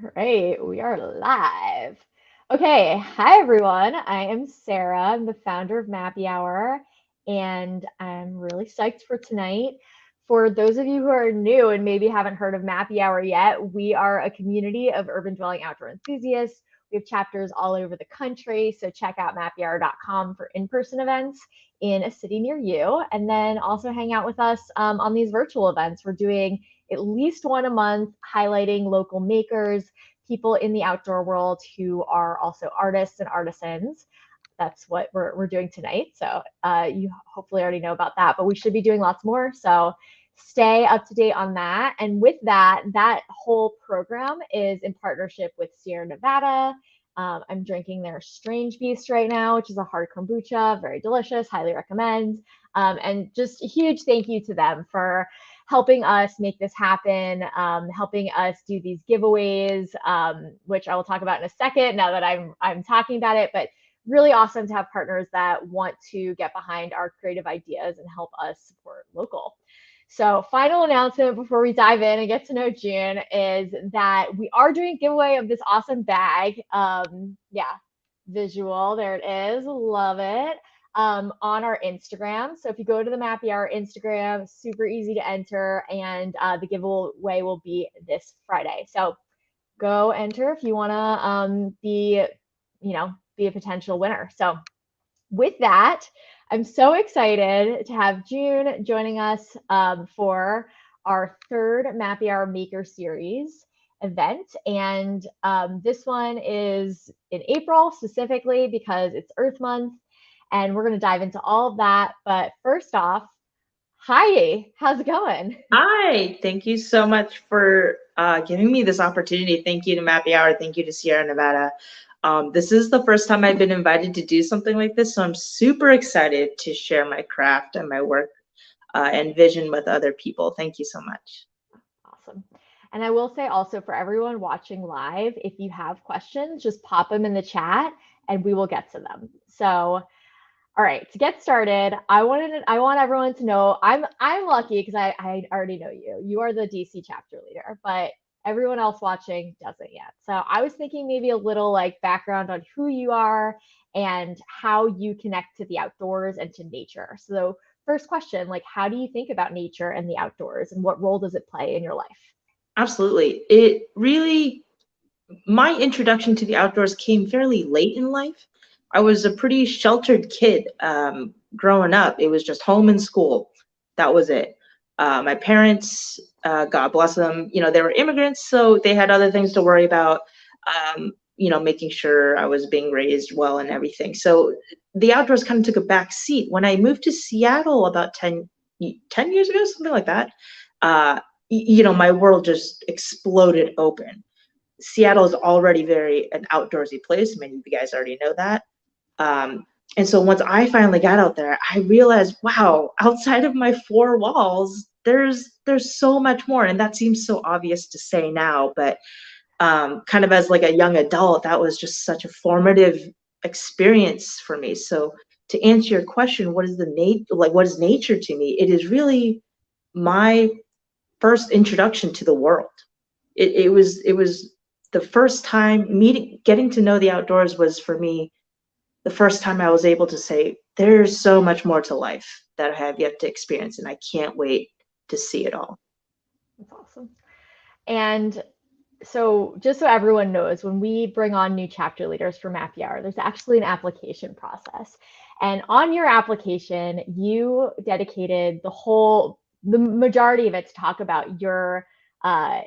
All right, we are live. Okay, hi everyone. I am Sarah. I'm the founder of Mappy Hour, and I'm really psyched for tonight. For those of you who are new and maybe haven't heard of Mappy Hour yet, we are a community of urban dwelling outdoor enthusiasts. We have chapters all over the country, so check out mappyhour.com for in-person events in a city near you, and then also hang out with us on these virtual events. We're doing at least one a month, highlighting local makers, people in the outdoor world who are also artists and artisans. That's what we're doing tonight. So you hopefully already know about that, but we should be doing lots more. So stay up to date on that. And with that, that whole program is in partnership with Sierra Nevada. I'm drinking their Strange Beast right now, which is a hard kombucha, very delicious, highly recommend. And just a huge thank you to them for helping us make this happen, helping us do these giveaways, which I will talk about in a second now that I'm talking about it. But really awesome to have partners that want to get behind our creative ideas and help us support local. So final announcement before we dive in and get to know June is that we are doing a giveaway of this awesome bag. Yeah, visual, there it is, love it. On our Instagram. So if you go to the Mappy Hour Instagram, super easy to enter, and the giveaway will be this Friday. So go enter if you want to be a potential winner. So with that, I'm so excited to have June joining us for our third Mappy Hour Maker Series event. And this one is in April specifically because it's Earth Month. And we're going to dive into all of that. But first off, hi, how's it going? Hi, thank you so much for giving me this opportunity. Thank you to Mappy Hour. Thank you to Sierra Nevada. This is the first time I've been invited to do something like this, so I'm super excited to share my craft and my work and vision with other people. Thank you so much. Awesome. And I will say also for everyone watching live, if you have questions, just pop them in the chat and we will get to them. So all right, to get started, I want everyone to know I'm lucky because I already know you. You are the DC chapter leader, but everyone else watching doesn't yet. So I was thinking maybe a little like background on who you are and how you connect to the outdoors and to nature. So first question, like how do you think about nature and the outdoors and what role does it play in your life? Absolutely. My introduction to the outdoors came fairly late in life. I was a pretty sheltered kid growing up. It was just home and school. That was it. My parents, God bless them, they were immigrants, so they had other things to worry about, making sure I was being raised well and everything. So the outdoors kind of took a back seat. When I moved to Seattle about 10 years ago, something like that, my world just exploded open. Seattle is already very an outdoorsy place. Many of you guys already know that. And so once I finally got out there, I realized, wow, outside of my four walls, there's so much more. And that seems so obvious to say now, but kind of as like a young adult, that was just such a formative experience for me. So to answer your question, what is what is nature to me? It is really my first introduction to the world. It was the first time getting to know the outdoors was for me the first time I was able to say, there's so much more to life that I have yet to experience, and I can't wait to see it all. That's awesome. And so just so everyone knows, when we bring on new chapter leaders for Mappy Hour, there's actually an application process. And on your application, you dedicated the majority of it to talk about uh,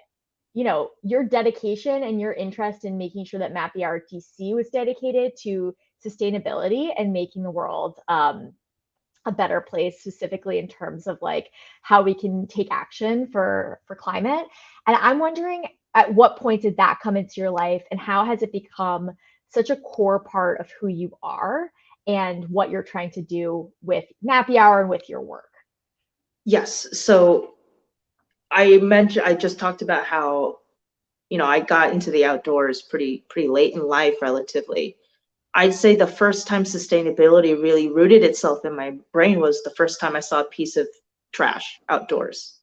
your dedication and your interest in making sure that Mappy Hour DC was dedicated to sustainability and making the world a better place, specifically in terms of like how we can take action for climate. And I'm wondering, at what point did that come into your life, and how has it become such a core part of who you are and what you're trying to do with Mappy Hour and with your work? Yes. So I just talked about how, I got into the outdoors pretty late in life relatively. I'd say the first time sustainability really rooted itself in my brain was the first time I saw a piece of trash outdoors.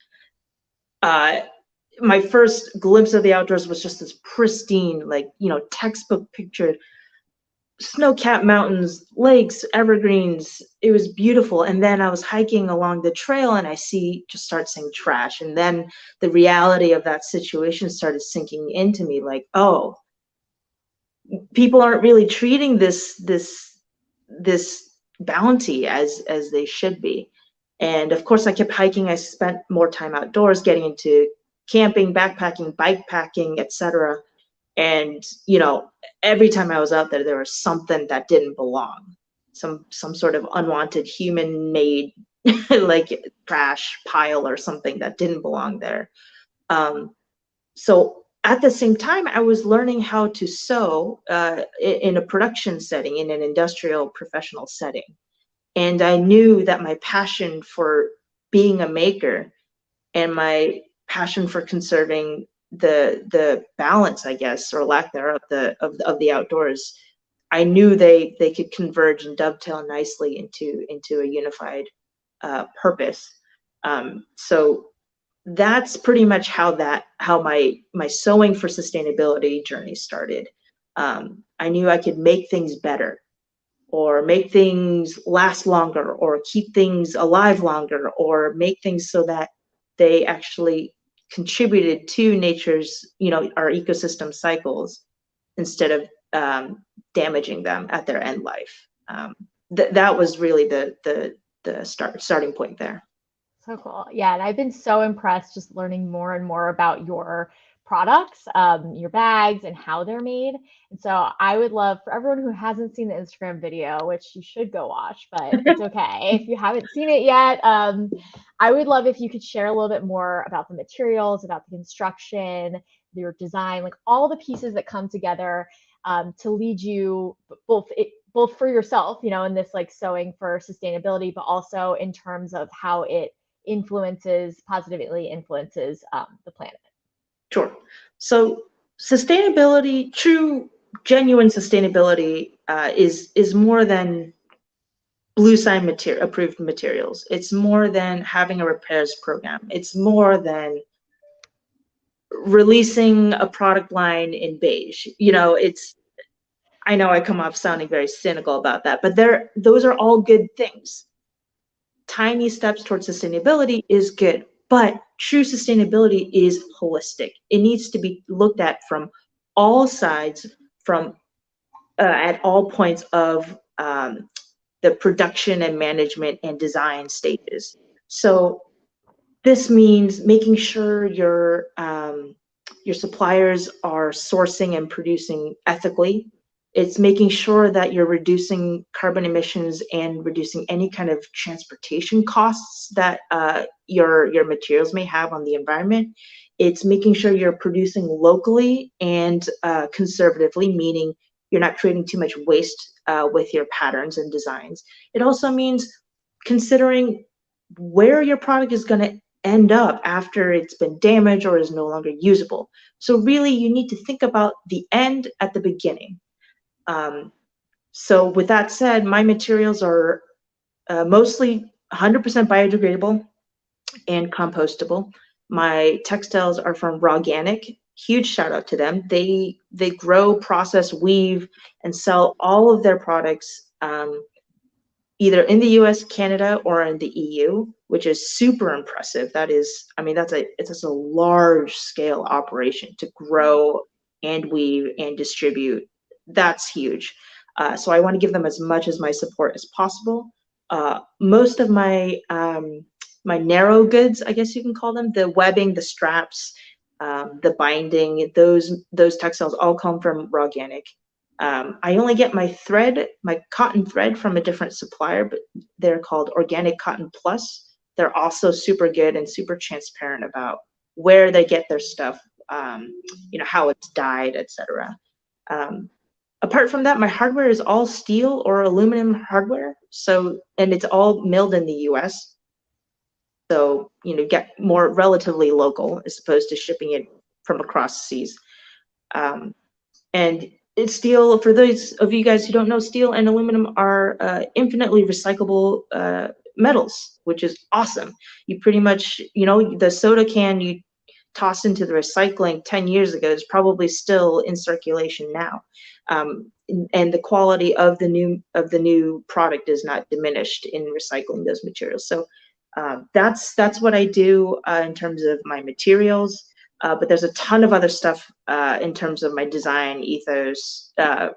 my first glimpse of the outdoors was just this pristine, like, textbook pictured snow-capped mountains, lakes, evergreens. It was beautiful. And then I was hiking along the trail and I start seeing trash. And then the reality of that situation started sinking into me, like, oh, people aren't really treating this bounty as they should be. And of course I kept hiking. I spent more time outdoors, getting into camping, backpacking, bikepacking, etc. And every time I was out there, there was something that didn't belong, some sort of unwanted human made like trash pile or something that didn't belong there. So at the same time, I was learning how to sew in a production setting, in an industrial professional setting. And I knew that my passion for being a maker and my passion for conserving the balance, I guess, or lack thereof, of the outdoors, I knew they could converge and dovetail nicely into a unified purpose. So that's pretty much how my sewing for sustainability journey started. I knew I could make things better, or make things last longer, or keep things alive longer, or make things so that they actually contributed to nature's, our ecosystem cycles, instead of damaging them at their end life. That was really the starting point there. So cool. Yeah, and I've been so impressed just learning more and more about your products, your bags, and how they're made. And so I would love for everyone who hasn't seen the Instagram video, which you should go watch, but it's okay if you haven't seen it yet. I would love if you could share a little bit more about the materials, about the construction, your design, like all the pieces that come together to lead you both for yourself, in this like sewing for sustainability, but also in terms of how it positively influences the planet. Sure. So sustainability, true, genuine sustainability, is more than blue sign approved materials. It's more than having a repairs program. It's more than releasing a product line in beige. I know I come off sounding very cynical about that, but those are all good things. Tiny steps towards sustainability is good, but true sustainability is holistic. It needs to be looked at from all sides, from at all points of the production and management and design stages. So this means making sure your suppliers are sourcing and producing ethically. It's making sure that you're reducing carbon emissions and reducing any kind of transportation costs that your materials may have on the environment. It's making sure you're producing locally and conservatively, meaning you're not creating too much waste with your patterns and designs. It also means considering where your product is going to end up after it's been damaged or is no longer usable. So really, you need to think about the end at the beginning. So with that said, my materials are mostly 100% biodegradable and compostable. My textiles are from Rawganic. Huge shout out to them. They grow, process, weave, and sell all of their products either in the US, Canada, or in the EU, which is super impressive. It's just a large scale operation to grow and weave and distribute. That's huge. So I want to give them as much as my support as possible. Most of my my narrow goods, I guess you can call them, the webbing, the straps, the binding, those textiles all come from Rawganic. I only get my cotton thread from a different supplier, but they're called Organic Cotton Plus. They're also super good and super transparent about where they get their stuff, how it's dyed, etc. Apart from that, my hardware is all steel or aluminum hardware. And it's all milled in the US. So, get more relatively local as opposed to shipping it from across seas. And it's steel. For those of you guys who don't know, steel and aluminum are infinitely recyclable metals, which is awesome. You pretty much, the soda can, tossed into the recycling 10 years ago is probably still in circulation now. And the quality of the new product is not diminished in recycling those materials. So that's what I do in terms of my materials. But there's a ton of other stuff in terms of my design ethos,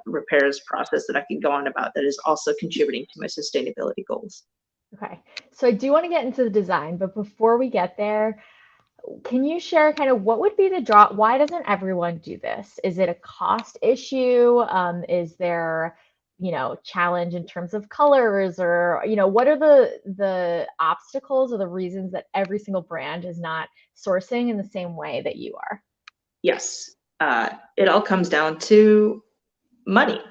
repairs process that I can go on about that is also contributing to my sustainability goals. Okay, so I do want to get into the design, but before we get there, can you share kind of what would be the draw? Why doesn't everyone do this? Is it a cost issue? Is there, challenge in terms of colors, or, what are the obstacles or the reasons that every single brand is not sourcing in the same way that you are? Yes, it all comes down to money.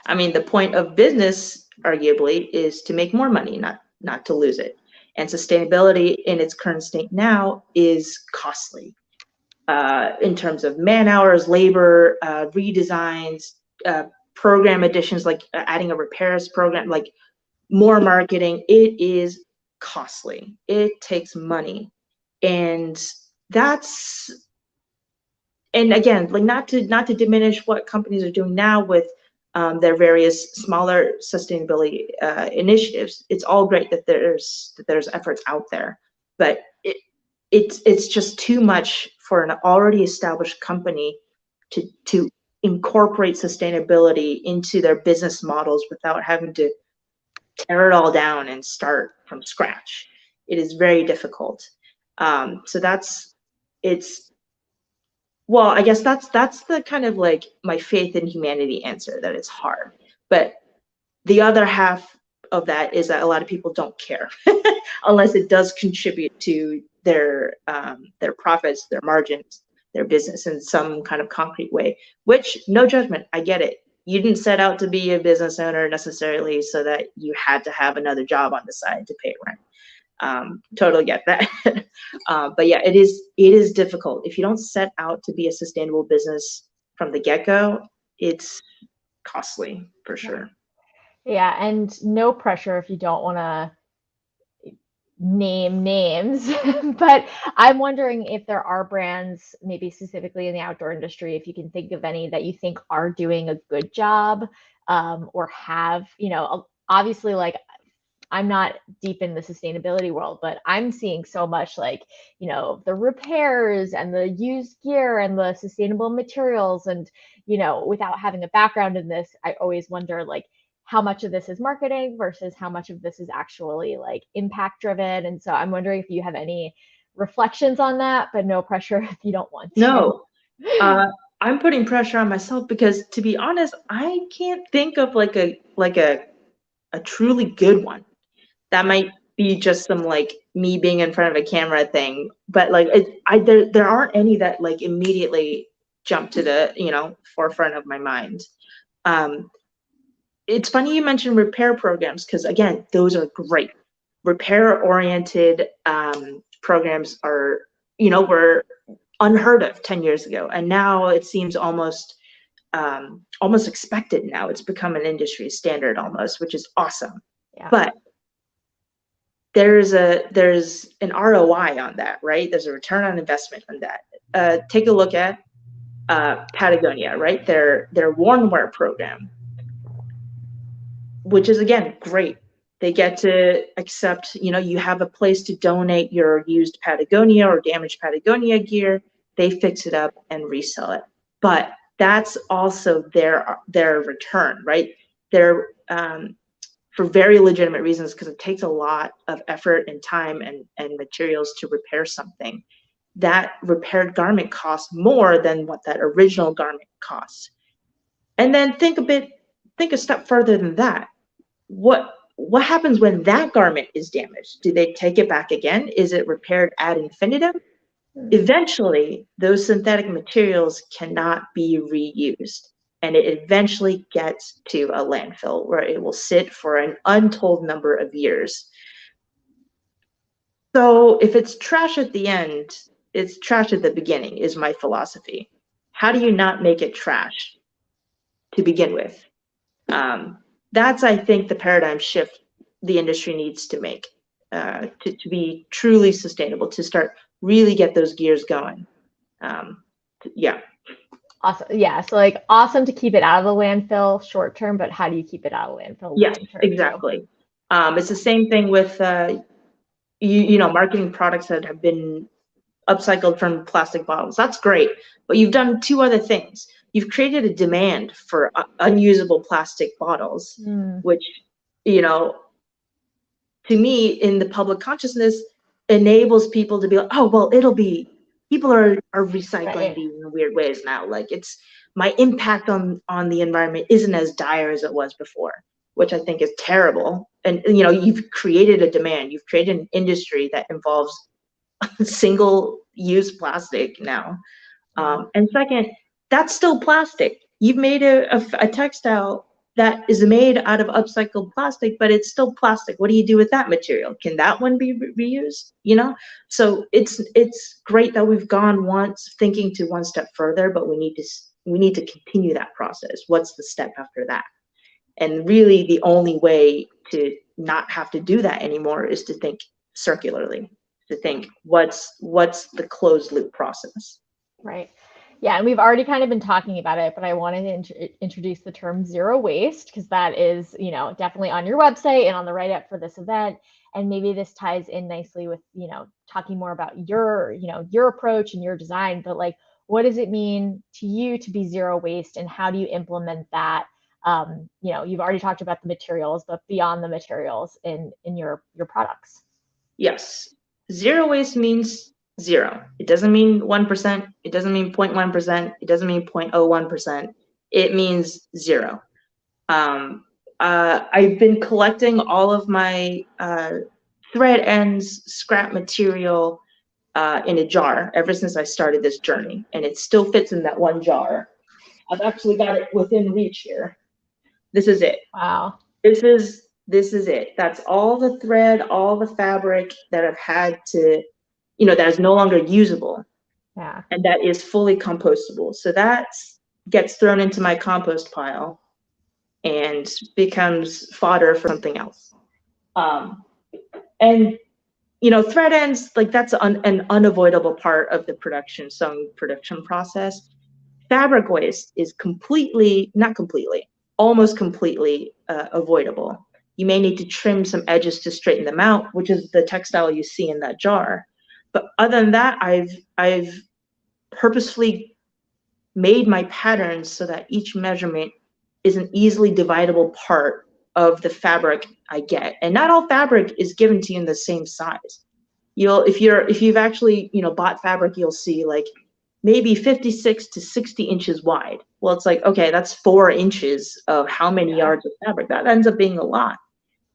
I mean, the point of business, arguably, is to make more money, not to lose it. And sustainability in its current state now is costly in terms of man hours, labor, redesigns, program additions, like adding a repairs program, like more marketing. It is costly. It takes money. And again, like not to diminish what companies are doing now with their various smaller sustainability initiatives. It's all great that there's efforts out there, but it's just too much for an already established company to incorporate sustainability into their business models without having to tear it all down and start from scratch. It is very difficult. So well, I guess that's the kind of like my faith in humanity answer, that it's hard. But the other half of that is that a lot of people don't care unless it does contribute to their profits, their margins, their business in some kind of concrete way, which, no judgment, I get it. You didn't set out to be a business owner necessarily so that you had to have another job on the side to pay rent. Totally get that. But yeah, it is difficult. If you don't set out to be a sustainable business from the get-go, it's costly for sure. Yeah, and no pressure if you don't want to name names, but I'm wondering if there are brands, maybe specifically in the outdoor industry, if you can think of any that you think are doing a good job, or have, obviously, like, I'm not deep in the sustainability world, but I'm seeing so much, like, the repairs and the used gear and the sustainable materials. And, without having a background in this, I always wonder, like, how much of this is marketing versus how much of this is actually like impact driven. And so I'm wondering if you have any reflections on that, but no pressure if you don't want to. No, I'm putting pressure on myself because, to be honest, I can't think of like a truly good one. That might be just some like me being in front of a camera thing, but like there aren't any that like immediately jump to the forefront of my mind. It's funny you mentioned repair programs, because again, those are great. Repair oriented programs were unheard of 10 years ago, and now it seems almost expected. Now it's become an industry standard almost, which is awesome. Yeah. But there's an ROI on that, right? There's a return on investment on that. Take a look at Patagonia, right? Their worn wear program, which is, again, great. They get to accept, you have a place to donate your used Patagonia or damaged Patagonia gear. They fix it up and resell it. But that's also their return, right? They're for very legitimate reasons, because it takes a lot of effort and time and materials to repair something. That repaired garment costs more than what that original garment costs. And then think a step further than that. What happens when that garment is damaged? Do they take it back again? Is it repaired ad infinitum? Eventually, those synthetic materials cannot be reused, and it eventually gets to a landfill where it will sit for an untold number of years. So if it's trash at the end, it's trash at the beginning, is my philosophy. How do you not make it trash to begin with? That's, I think, the paradigm shift the industry needs to make to be truly sustainable, to start really get those gears going. Yeah. Awesome. Yeah. So like awesome to keep it out of the landfill short term, but how do you keep it out of landfill Yes, long term too? exactly. It's the same thing with marketing products that have been upcycled from plastic bottles. That's great, but you've done two other things. You've created a demand for unusable plastic bottles, Mm, which, you know, to me, in the public consciousness, enables people to be like, oh, well, people are recycling right. these in weird ways now. Like, it's my impact on the environment isn't as dire as it was before, which I think is terrible. And you've created a demand, you've created an industry that involves single use plastic now. Yeah. And second, that's still plastic. You've made a textile that is made out of upcycled plastic, but it's still plastic. What do you do with that material? Can that one be reused? So it's great that we've gone thinking to one step further, but we need to continue that process. What's the step after that? And really, the only way to not have to do that anymore is to think circularly, to think what's the closed loop process. Right. Yeah, and we've already kind of been talking about it, but I wanted to introduce the term zero waste because that is, definitely on your website and on the write-up for this event. And maybe this ties in nicely with, talking more about your approach and your design, but like, what does it mean to you to be zero waste and how do you implement that? You've already talked about the materials, but beyond the materials in your products. Yes. Zero waste means zero. It doesn't mean 1%. It doesn't mean 0.1%. It doesn't mean 0.01%. It means zero. I've been collecting all of my thread ends, scrap material in a jar ever since I started this journey. And it still fits in that one jar. I've actually got it within reach here. This is it. Wow. This is it. That's all the thread, all the fabric that I've had to, that is no longer usable, Yeah. and that is fully compostable. So that gets thrown into my compost pile and becomes fodder for something else. And thread ends, like, that's an unavoidable part of the sewing production process. Fabric waste is not completely, almost completely avoidable. You may need to trim some edges to straighten them out, which is the textile you see in that jar. But other than that, I've purposefully made my patterns so that each measurement is an easily dividable part of the fabric I get. And not all fabric is given to you in the same size. If you've actually, bought fabric, you'll see like maybe 56 to 60 inches wide. Well, it's like, okay, that's 4 inches of how many yards of fabric? That ends up being a lot.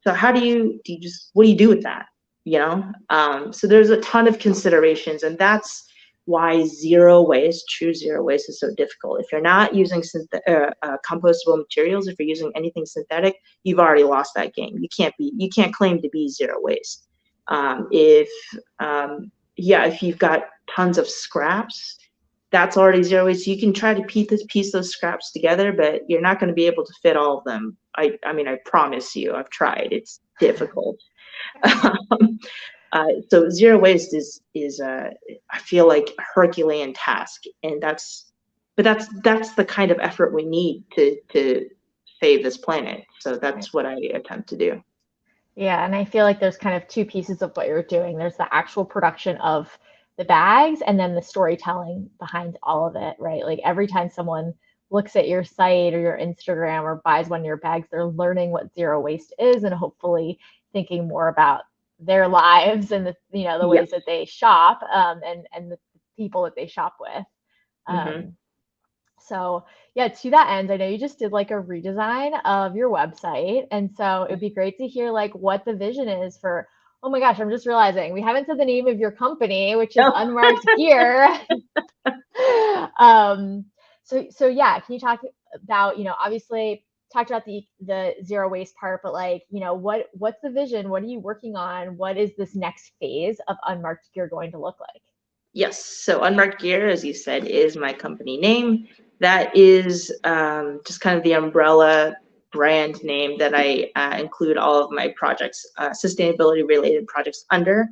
So what do you do with that? So there's a ton of considerations, and that's why true zero waste is so difficult. If you're not using compostable materials, if you're using anything synthetic, you've already lost that game. You can't claim to be zero waste. If you've got tons of scraps, that's already zero waste. So you can try to piece those scraps together, but you're not going to be able to fit all of them. I mean, I promise you, I've tried. It's difficult. So zero waste is I feel like a Herculean task, and that's the kind of effort we need to save this planet. So that's what I attempt to do. Yeah, and I feel like there's kind of two pieces of what you're doing. There's the actual production of the bags and then the storytelling behind all of it, right? Like every time someone looks at your site or your Instagram or buys one of your bags, they're learning what zero waste is and hopefully thinking more about their lives and the Yeah. ways that they shop and the people that they shop with. Mm-hmm. So yeah, to that end, I know you just did like a redesign of your website. And so it'd be great to hear like what the vision is for, oh my gosh, I'm just realizing we haven't said the name of your company, which is Unmarked Gear. So yeah, can you talk about, obviously talked about the zero waste part, but like, what's the vision? What are you working on? What is this next phase of Unmarked Gear going to look like? Yes. So Unmarked Gear, as you said, is my company name. That is just kind of the umbrella brand name that I include all of my projects, sustainability related projects under.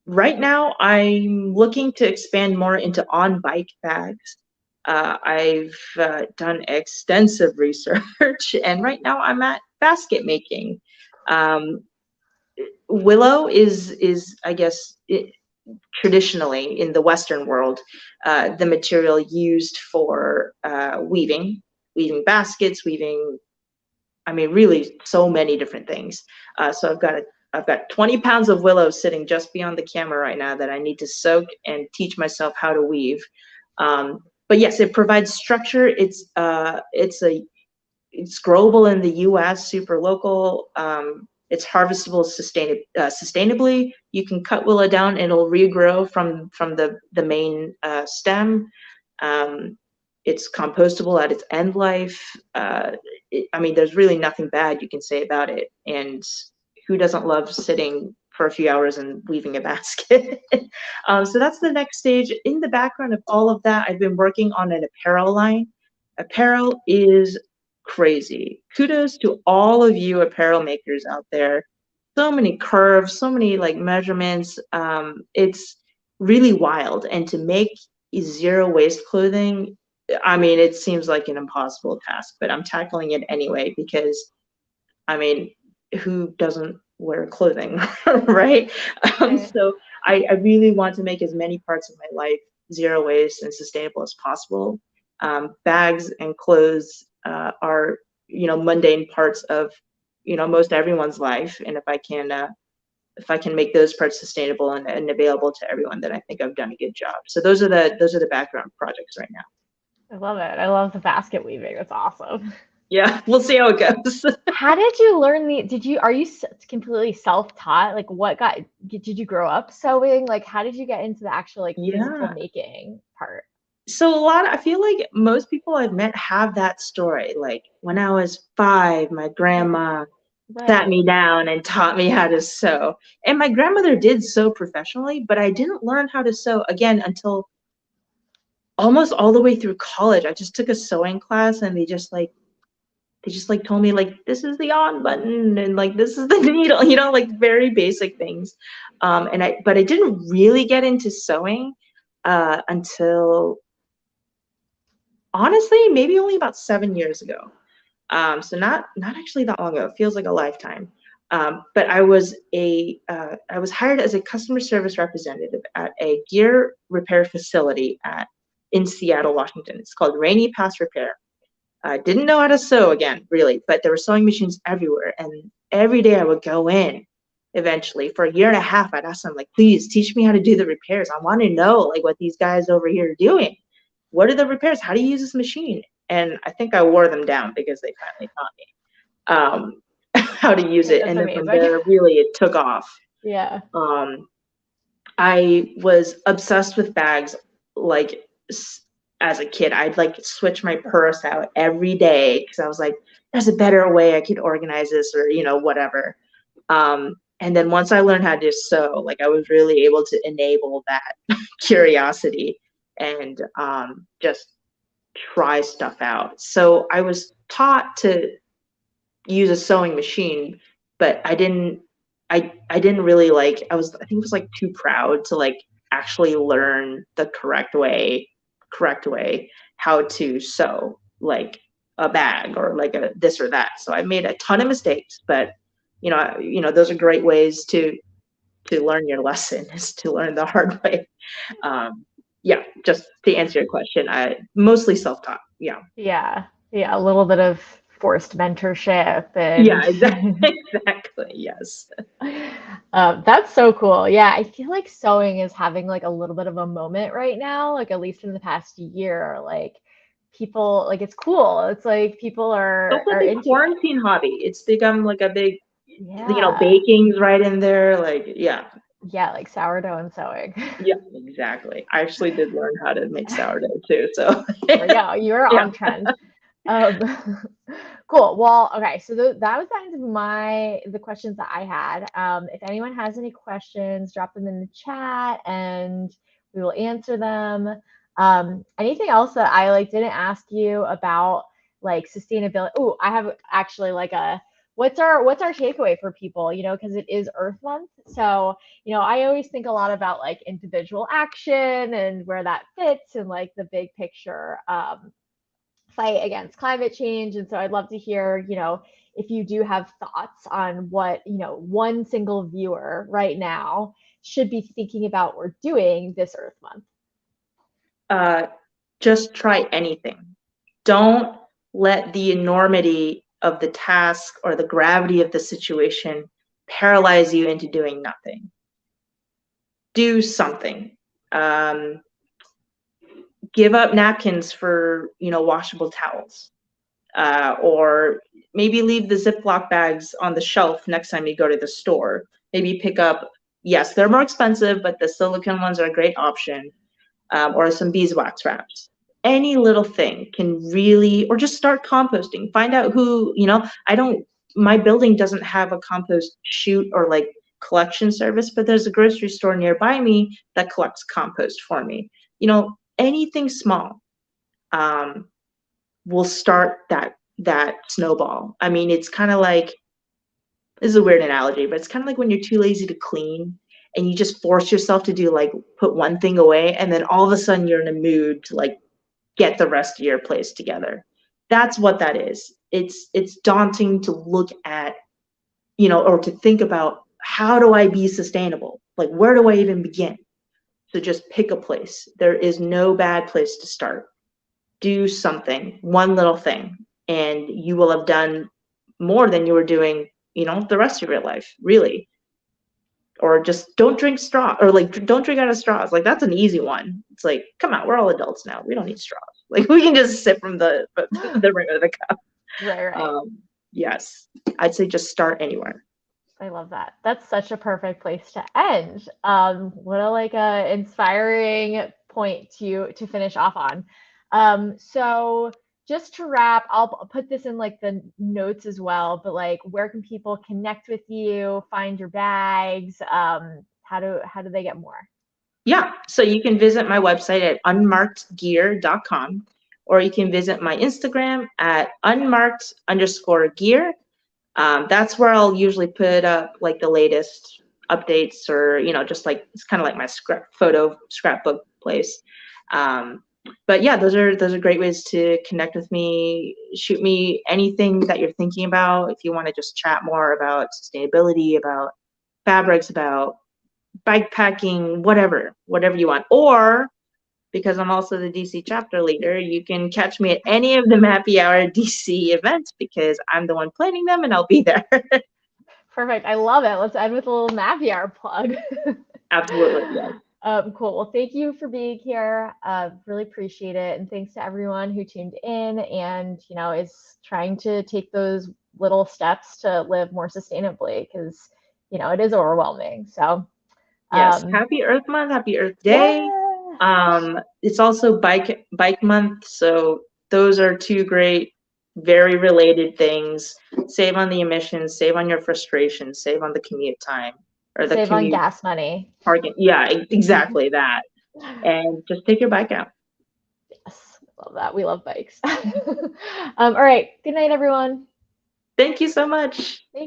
Right now, I'm looking to expand more into on-bike bags. I've done extensive research, and right now I'm at basket making. Um, Willow is I guess traditionally in the Western world, the material used for weaving baskets, weaving. I mean, really, so many different things. So I've got 20 pounds of willow sitting just beyond the camera right now that I need to soak and teach myself how to weave. But yes, it provides structure. It's growable in the U.S., super local. It's harvestable sustainably. You can cut willow down, and it'll regrow from the main stem. Um, it's compostable at its end life. I mean, there's really nothing bad you can say about it. And who doesn't love sitting for a few hours and weaving a basket? So that's the next stage. In the background of all of that, I've been working on an apparel line. Apparel is crazy. Kudos to all of you apparel makers out there. So many curves, so many like measurements. It's really wild. And to make zero waste clothing, I mean, it seems like an impossible task, but I'm tackling it anyway because, I mean, who doesn't wear clothing, right? Right. So I really want to make as many parts of my life zero waste and sustainable as possible. Bags and clothes are, mundane parts of, most everyone's life, and if I can make those parts sustainable and available to everyone, then I think I've done a good job. So those are the background projects right now. I love it. I love the basket weaving. That's awesome. Yeah, we'll see how it goes. How did you learn are you completely self-taught? Like did you grow up sewing? Like how did you get into the actual like physical Yeah. making part? So I feel like most people I've met have that story. Like when I was 5, my grandma sat Right. me down and taught me how to sew. And my grandmother did sew professionally, but I didn't learn how to sew again until almost all the way through college. I just took a sewing class, and they just told me like this is the on button and like this is the needle, like very basic things. But I didn't really get into sewing until honestly maybe only about 7 years ago. So not actually that long ago. It feels like a lifetime. But I was hired as a customer service representative at a gear repair facility in Seattle, Washington. It's called Rainy Pass Repair. I didn't know how to sew again, really, but there were sewing machines everywhere. And every day I would go in eventually for a year and a half. I'd ask them, like, please teach me how to do the repairs. I want to know, like, what these guys over here are doing. What are the repairs? How do you use this machine? And I think I wore them down because they finally taught me how to use it. That's And then from amazing. there, really, it took off. Yeah. Um, I was obsessed with bags, like as a kid. I'd like switch my purse out every day because I was like, there's a better way I could organize this, or whatever. And then once I learned how to sew, like I was really able to enable that curiosity and just try stuff out. So I was taught to use a sewing machine, but I didn't really I think I was like too proud to like actually learn the correct way how to sew like a bag or like a this or that. So I made a ton of mistakes, but those are great ways to learn your lesson, is to learn the hard way. Yeah, just to answer your question, I mostly self-taught. Yeah. Yeah. Yeah. A little bit of forced mentorship Yeah, and exactly. Exactly. Yes. that's so cool. Yeah, I feel like sewing is having like a little bit of a moment right now, like at least in the past year. Like people like it's cool. It's like people Also a are big into it. quarantine hobby. It's become like a big, Yeah. baking's right in there. Like, yeah. Yeah, like sourdough and sewing. Yeah, exactly. I actually did learn how to make sourdough too. So There we go. You're yeah. on trend. Um, cool. Well, okay. So that was kind of the questions that I had. If anyone has any questions, drop them in the chat and we will answer them. Anything else that I like didn't ask you about like sustainability? Oh, I have actually like a what's our takeaway for people, because it is Earth Month. So, I always think a lot about like individual action and where that fits and like the big picture fight against climate change. And so I'd love to hear, if you do have thoughts on what, one single viewer right now should be thinking about or doing this Earth Month. Just try anything. Don't let the enormity of the task or the gravity of the situation paralyze you into doing nothing. Do something. Give up napkins for, washable towels. Or maybe leave the Ziploc bags on the shelf next time you go to the store. Maybe pick up, yes, they're more expensive, but the silicone ones are a great option. Or some beeswax wraps. Any little thing can really, or just start composting. Find out who, my building doesn't have a compost chute or like collection service, but there's a grocery store nearby me that collects compost for me. Anything small will start that snowball. I mean, it's kind of like, this is a weird analogy, but it's kind of like when you're too lazy to clean and you just force yourself to do like put one thing away, and then all of a sudden you're in a mood to like get the rest of your place together. That's what that is. It's daunting to look at, or to think about, how do I be sustainable? Like, where do I even begin? So just pick a place. There is no bad place to start. Do something, one little thing, and you will have done more than you were doing, the rest of your life, really. Or just don't drink straw, or like don't drink out of straws. Like, that's an easy one. It's like, come on, we're all adults now. We don't need straws. Like, we can just sip from the rim of the cup. Right. Yes, I'd say just start anywhere. I love that. That's such a perfect place to end. What a like a inspiring point to finish off on. So just to wrap, I'll put this in like the notes as well, but like where can people connect with you, find your bags? How do they get more? Yeah, so you can visit my website at unmarkedgear.com, or you can visit my Instagram at unmarked_gear. That's where I'll usually put up like the latest updates, or just like, it's kind of like my scrapbook place. But yeah, those are great ways to connect with me. Shoot me anything that you're thinking about. If you want to just chat more about sustainability, about fabrics, about bike packing, whatever you want. Or, because I'm also the DC chapter leader, you can catch me at any of the Mappy Hour DC events, because I'm the one planning them and I'll be there. Perfect. I love it. Let's end with a little Mappy Hour plug. Absolutely, yes. Cool. Well, thank you for being here. Really appreciate it. And thanks to everyone who tuned in and, is trying to take those little steps to live more sustainably, because, it is overwhelming. So, Yes. Happy Earth Month, happy Earth Day. yeah. It's also bike month. So those are two great, very related things. Save on the emissions, save on your frustration, save on the commute time, or the Save on commute gas money. parking. Yeah, exactly that. And just take your bike out. Yes, love that. We love bikes. All right. Good night, everyone. Thank you so much. Thank